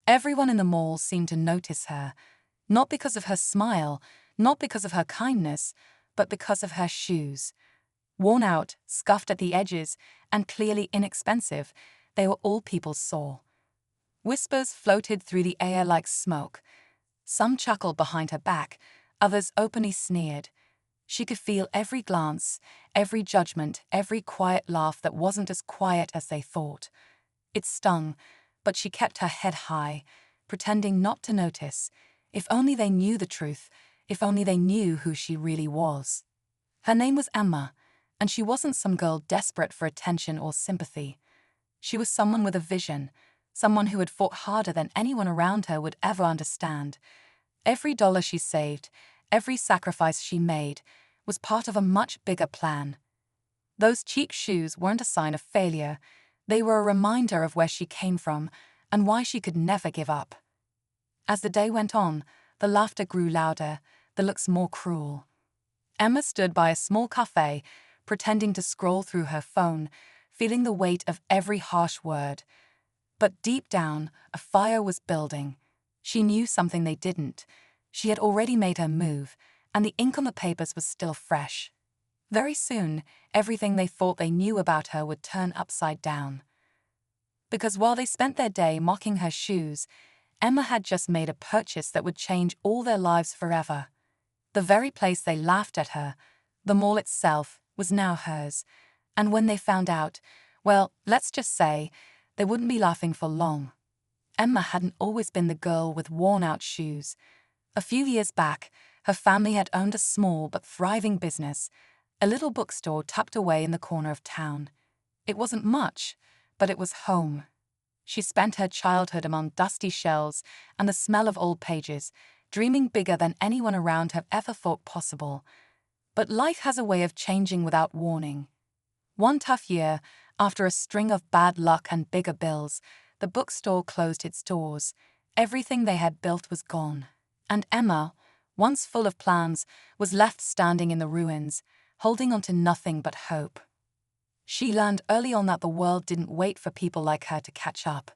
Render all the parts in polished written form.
Everyone in the mall seemed to notice her, not because of her smile, not because of her kindness, but because of her shoes. Worn out, scuffed at the edges, and clearly inexpensive, they were all people saw. Whispers floated through the air like smoke. Some chuckled behind her back, others openly sneered. She could feel every glance, every judgment, every quiet laugh that wasn't as quiet as they thought. It stung, but she kept her head high, pretending not to notice. If only they knew the truth, if only they knew who she really was. Her name was Emma, and she wasn't some girl desperate for attention or sympathy. She was someone with a vision, someone who had fought harder than anyone around her would ever understand. Every dollar she saved, every sacrifice she made, was part of a much bigger plan. Those cheap shoes weren't a sign of failure. They were a reminder of where she came from and why she could never give up. As the day went on, the laughter grew louder, the looks more cruel. Emma stood by a small cafe, pretending to scroll through her phone, feeling the weight of every harsh word. But deep down, a fire was building. She knew something they didn't. She had already made her move, and the ink on the papers was still fresh. Very soon, everything they thought they knew about her would turn upside down. Because while they spent their day mocking her shoes, Emma had just made a purchase that would change all their lives forever. The very place they laughed at her, the mall itself, was now hers. And when they found out, well, let's just say, they wouldn't be laughing for long. Emma hadn't always been the girl with worn-out shoes. A few years back, her family had owned a small but thriving business, a little bookstore tucked away in the corner of town. It wasn't much, but it was home. She spent her childhood among dusty shelves and the smell of old pages, dreaming bigger than anyone around her ever thought possible. But life has a way of changing without warning. One tough year, after a string of bad luck and bigger bills, the bookstore closed its doors. Everything they had built was gone. And Emma, once full of plans, was left standing in the ruins, holding on to nothing but hope. She learned early on that the world didn't wait for people like her to catch up.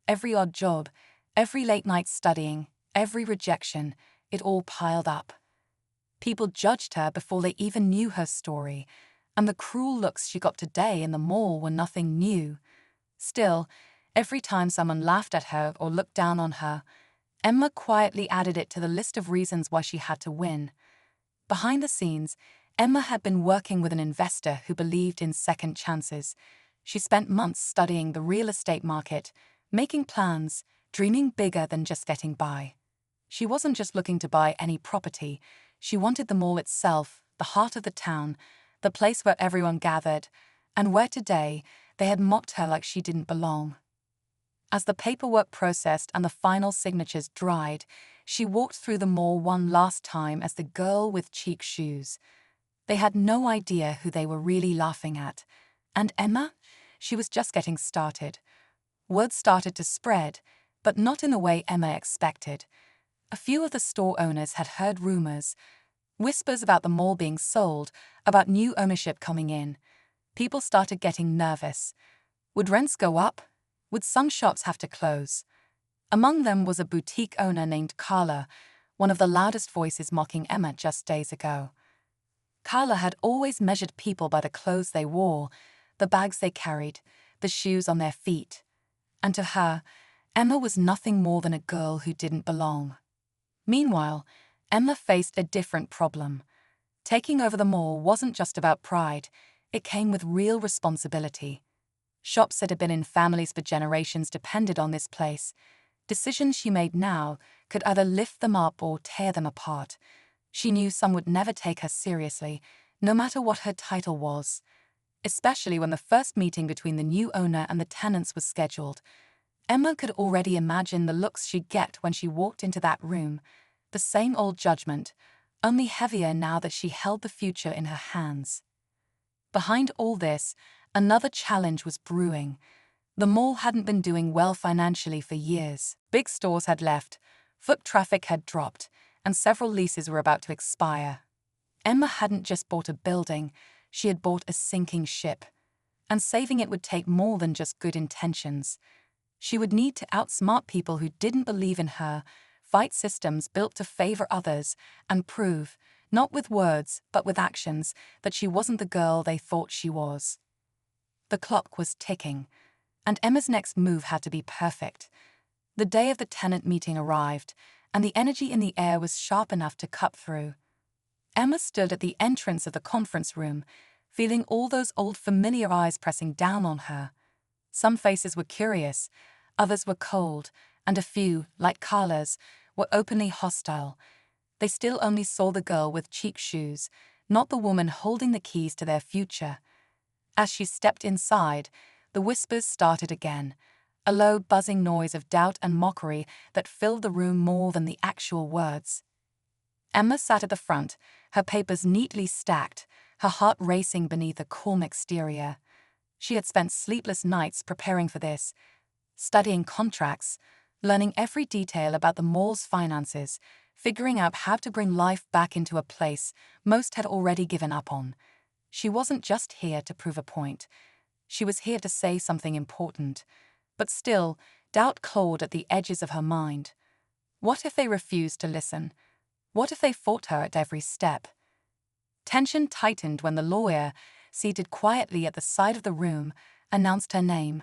Every odd job, every late night studying, every rejection, it all piled up. People judged her before they even knew her story, and the cruel looks she got today in the mall were nothing new. Still, every time someone laughed at her or looked down on her, Emma quietly added it to the list of reasons why she had to win. Behind the scenes, Emma had been working with an investor who believed in second chances. She spent months studying the real estate market, making plans, dreaming bigger than just getting by. She wasn't just looking to buy any property. She wanted the mall itself, the heart of the town, the place where everyone gathered, and where today they had mocked her like she didn't belong. As the paperwork processed and the final signatures dried, she walked through the mall one last time as the girl with cheap shoes. They had no idea who they were really laughing at. And Emma? She was just getting started. Word started to spread, but not in the way Emma expected. A few of the store owners had heard rumors, whispers about the mall being sold, about new ownership coming in. People started getting nervous. Would rents go up? Would some shops have to close? Among them was a boutique owner named Carla, one of the loudest voices mocking Emma just days ago. Carla had always measured people by the clothes they wore, the bags they carried, the shoes on their feet. And to her, Emma was nothing more than a girl who didn't belong. Meanwhile, Emma faced a different problem. Taking over the mall wasn't just about pride, it came with real responsibility. Shops that had been in families for generations depended on this place. Decisions she made now could either lift them up or tear them apart. She knew some would never take her seriously, no matter what her title was. Especially when the first meeting between the new owner and the tenants was scheduled. Emma could already imagine the looks she'd get when she walked into that room. The same old judgment, only heavier now that she held the future in her hands. Behind all this, another challenge was brewing. The mall hadn't been doing well financially for years. Big stores had left, foot traffic had dropped, and several leases were about to expire. Emma hadn't just bought a building, she had bought a sinking ship. And saving it would take more than just good intentions. She would need to outsmart people who didn't believe in her, fight systems built to favor others, and prove, not with words but with actions, that she wasn't the girl they thought she was. The clock was ticking, and Emma's next move had to be perfect. The day of the tenant meeting arrived, and the energy in the air was sharp enough to cut through. Emma stood at the entrance of the conference room, feeling all those old familiar eyes pressing down on her. Some faces were curious, others were cold, and a few, like Carla's, were openly hostile. They still only saw the girl with cheap shoes, not the woman holding the keys to their future. As she stepped inside, the whispers started again, a low buzzing noise of doubt and mockery that filled the room more than the actual words. Emma sat at the front, her papers neatly stacked, her heart racing beneath a calm exterior. She had spent sleepless nights preparing for this, studying contracts, learning every detail about the mall's finances, figuring out how to bring life back into a place most had already given up on. She wasn't just here to prove a point. She was here to say something important. But still, doubt clawed at the edges of her mind. What if they refused to listen? What if they fought her at every step? Tension tightened when the lawyer, seated quietly at the side of the room, announced her name.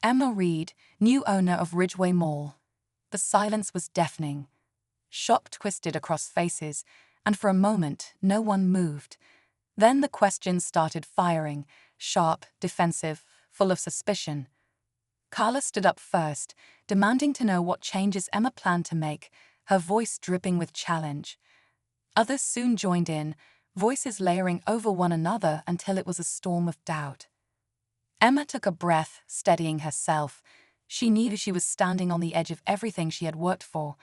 Emma Reed, new owner of Ridgeway Mall. The silence was deafening. Shock twisted across faces, and for a moment, no one moved. Then the questions started firing, sharp, defensive, full of suspicion. Carla stood up first, demanding to know what changes Emma planned to make, her voice dripping with challenge. Others soon joined in, voices layering over one another until it was a storm of doubt. Emma took a breath, steadying herself. She knew she was standing on the edge of everything she had worked for.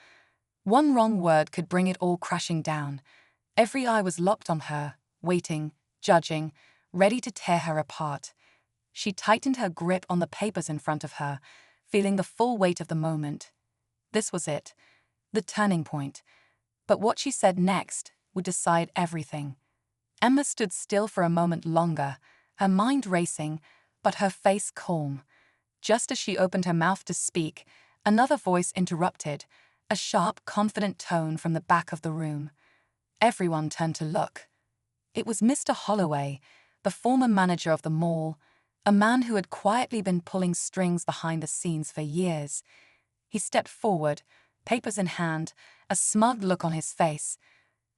One wrong word could bring it all crashing down. Every eye was locked on her, waiting, judging, ready to tear her apart. She tightened her grip on the papers in front of her, feeling the full weight of the moment. This was it, the turning point. But what she said next would decide everything. Emma stood still for a moment longer, her mind racing, but her face calm. Just as she opened her mouth to speak, another voice interrupted, a sharp, confident tone from the back of the room. Everyone turned to look. It was Mr. Holloway, the former manager of the mall, a man who had quietly been pulling strings behind the scenes for years. He stepped forward, papers in hand, a smug look on his face.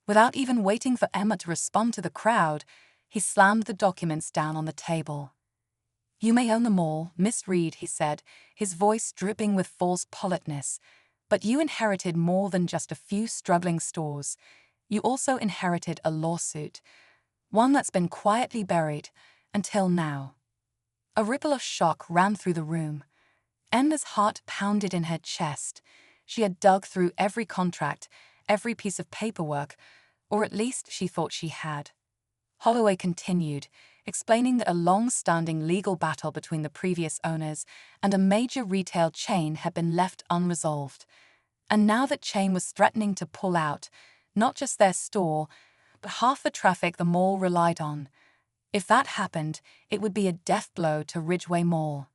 Without even waiting for Emma to respond to the crowd, he slammed the documents down on the table. "You may own the mall, Miss Reed," he said, his voice dripping with false politeness. "But you inherited more than just a few struggling stores. You also inherited a lawsuit, one that's been quietly buried until now." A ripple of shock ran through the room. Emma's heart pounded in her chest. She had dug through every contract, every piece of paperwork, or at least she thought she had. Holloway continued, explaining that a long-standing legal battle between the previous owners and a major retail chain had been left unresolved. And now that chain was threatening to pull out, not just their store, but half the traffic the mall relied on. If that happened, it would be a death blow to Ridgeway Mall.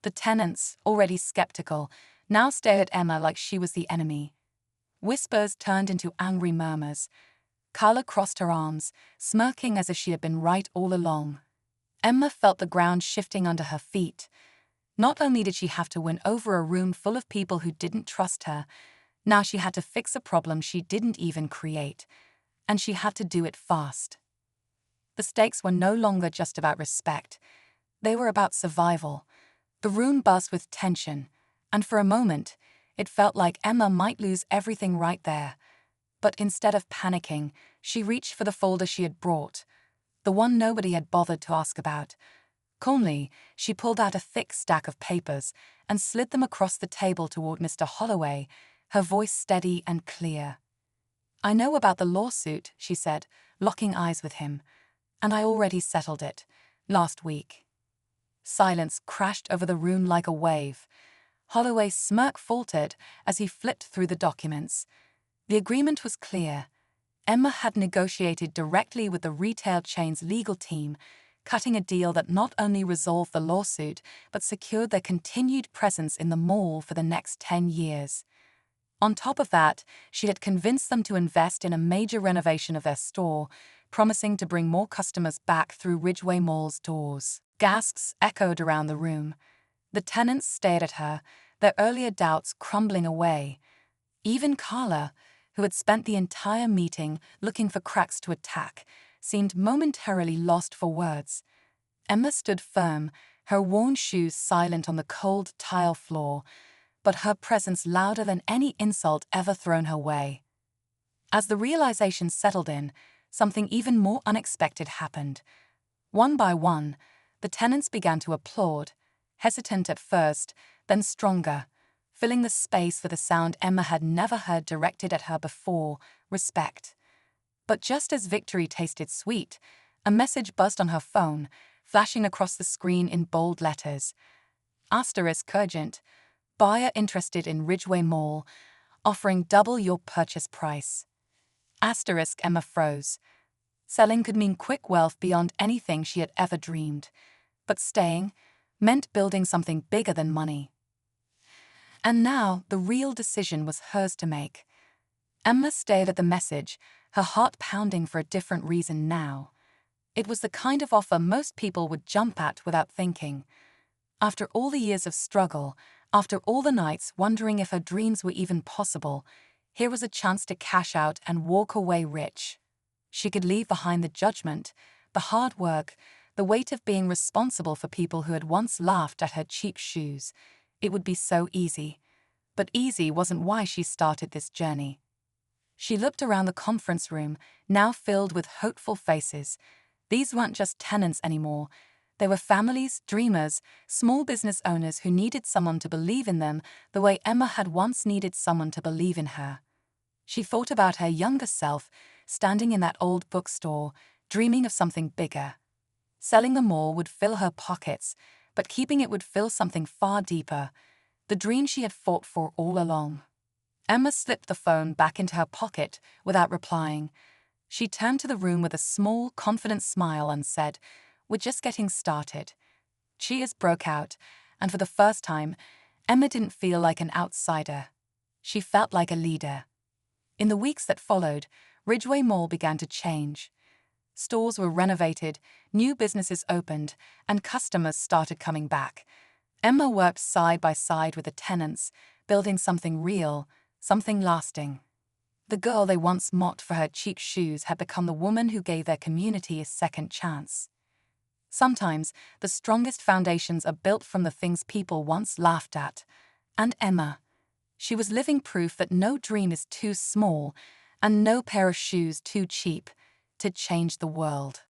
The tenants, already skeptical, now stared at Emma like she was the enemy. Whispers turned into angry murmurs. Carla crossed her arms, smirking as if she had been right all along. Emma felt the ground shifting under her feet. Not only did she have to win over a room full of people who didn't trust her, now she had to fix a problem she didn't even create. And she had to do it fast. The stakes were no longer just about respect. They were about survival. The room buzzed with tension, and for a moment, it felt like Emma might lose everything right there. But instead of panicking, she reached for the folder she had brought, the one nobody had bothered to ask about. Calmly, she pulled out a thick stack of papers and slid them across the table toward Mr. Holloway, her voice steady and clear. "I know about the lawsuit," she said, locking eyes with him. "And I already settled it, last week." Silence crashed over the room like a wave. Holloway's smirk faltered as he flipped through the documents. The agreement was clear. Emma had negotiated directly with the retail chain's legal team, cutting a deal that not only resolved the lawsuit, but secured their continued presence in the mall for the next 10 years. On top of that, she had convinced them to invest in a major renovation of their store, promising to bring more customers back through Ridgeway Mall's doors. Gasps echoed around the room. The tenants stared at her, their earlier doubts crumbling away. Even Carla, who had spent the entire meeting looking for cracks to attack, seemed momentarily lost for words. Emma stood firm, her worn shoes silent on the cold tile floor, but her presence louder than any insult ever thrown her way. As the realization settled in, something even more unexpected happened. One by one, the tenants began to applaud, hesitant at first, then stronger, filling the space with a sound Emma had never heard directed at her before: respect. But just as victory tasted sweet, a message buzzed on her phone, flashing across the screen in bold letters. Asterisk urgent. Buyer interested in Ridgeway Mall, offering double your purchase price. Asterisk. Emma froze. Selling could mean quick wealth beyond anything she had ever dreamed. But staying meant building something bigger than money. And now the real decision was hers to make. Emma stared at the message, her heart pounding for a different reason now. It was the kind of offer most people would jump at without thinking. After all the years of struggle, after all the nights wondering if her dreams were even possible, here was a chance to cash out and walk away rich. She could leave behind the judgment, the hard work, the weight of being responsible for people who had once laughed at her cheap shoes. It would be so easy. But easy wasn't why she started this journey. She looked around the conference room, now filled with hopeful faces. These weren't just tenants anymore. They were families, dreamers, small business owners who needed someone to believe in them the way Emma had once needed someone to believe in her. She thought about her younger self, standing in that old bookstore, dreaming of something bigger. Selling the mall would fill her pockets, but keeping it would fill something far deeper, the dream she had fought for all along. Emma slipped the phone back into her pocket without replying. She turned to the room with a small, confident smile and said, "We're just getting started." Cheers broke out, and for the first time, Emma didn't feel like an outsider. She felt like a leader. In the weeks that followed, Ridgeway Mall began to change. Stores were renovated, new businesses opened, and customers started coming back. Emma worked side by side with the tenants, building something real, something lasting. The girl they once mocked for her cheap shoes had become the woman who gave their community a second chance. Sometimes, the strongest foundations are built from the things people once laughed at. And Emma. She was living proof that no dream is too small, and no pair of shoes too cheap to change the world.